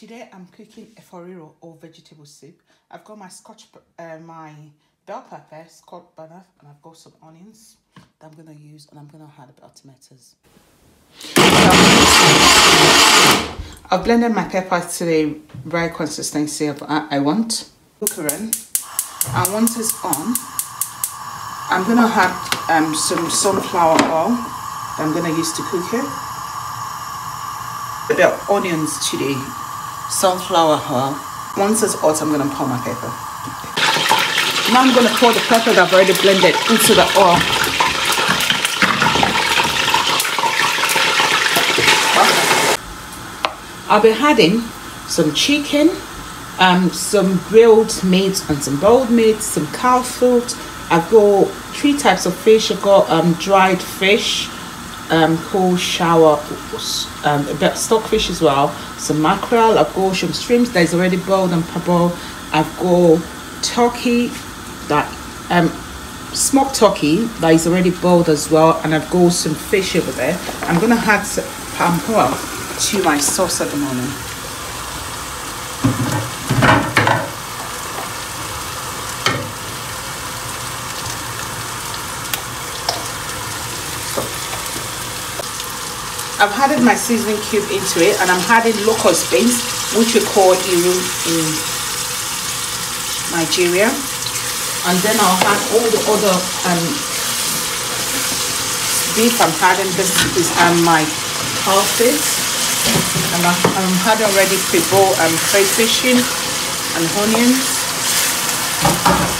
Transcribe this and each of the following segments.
Today I'm cooking a foriro or vegetable soup. I've got my my bell pepper, Scotch Bonnets, and I've got some onions that I'm gonna use, and I'm gonna add about tomatoes. I've blended my pepper to the right consistency of I want. Cook it in, and once it's on, I'm gonna add some sunflower oil that I'm gonna use to cook it. A bit of onions today. Sunflower oil. Once it's hot, I'm going to pour my pepper. Now I'm going to pour the pepper that I've already blended into the oil. I'll be adding some chicken, some grilled meat and some boiled meat, some cow food. I've got 3 types of fish. I've got dried fish, cold shower, a bit of stockfish as well, some mackerel. I've got some shrimps that is already boiled and parboiled. I've got turkey, that smoked turkey that is already boiled as well, and I've got some fish over there. I'm gonna add some palm oil to my sauce at the moment. I've added my seasoning cube into it, and I'm adding Locust Beans, which we call iru in Nigeria. And then I'll add all the other beef. I'm adding this is my Kayfad, and I'm adding already pre-boiled crayfish and onions,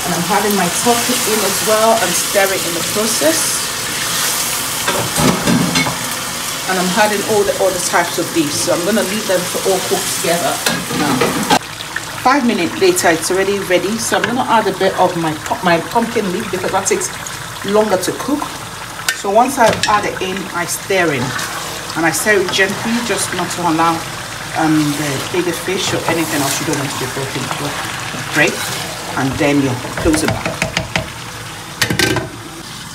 and I'm adding my turkey in as well and stir it in the process. And I'm adding all the other types of beef, so I'm going to leave them to all cook together now. 5 minutes later, it's already ready, so I'm going to add a bit of my pumpkin leaf because that takes longer to cook. So once I add it in, I stir it, and I stir it gently, just not to allow the bigger fish or anything else you don't want to be broken to break, and then you close it back.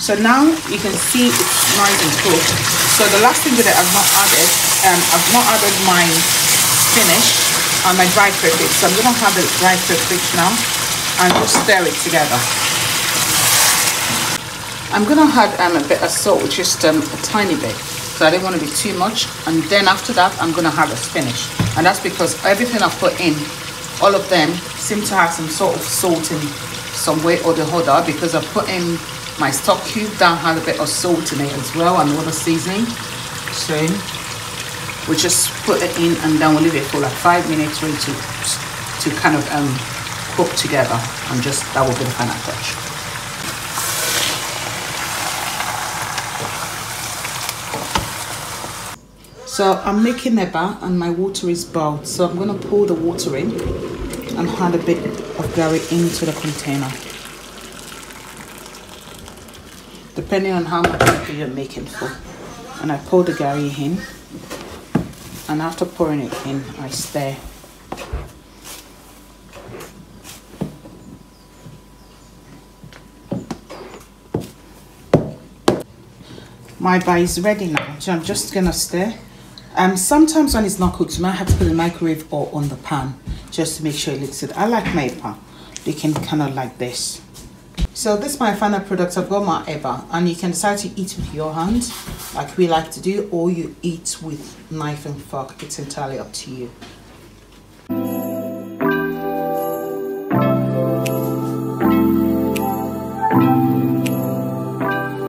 So now you can see it's nice and cooked. So the last thing that I've not added my spinach and my dry crayfish. So I'm going to have the dry crayfish now and just stir it together. I'm going to add a bit of salt, just a tiny bit. So I don't want to be too much. And then after that, I'm going to have the spinach. And that's because everything I've put in, all of them seem to have some sort of salt in some way or the other, because I've put in my stock cube that has a bit of salt in it as well, and other seasoning. So we just put it in, and then we'll leave it for like 5 minutes ready to kind of cook together, and just that will be the final touch. So I'm making a bath and my water is boiled, so I'm going to pour the water in and add a bit of gari into the container, depending on how much water you're making for. And I pour the gari in, and after pouring it in, I stir. My bar is ready now, so I'm just gonna stir. Sometimes when it's not cooked, you might have to put the microwave or on the pan just to make sure it looks good. I like my eba. They can kind of like this. So this is my final product. I've got my eba, and you can decide to eat with your hand like we like to do, or you eat with knife and fork. It's entirely up to you.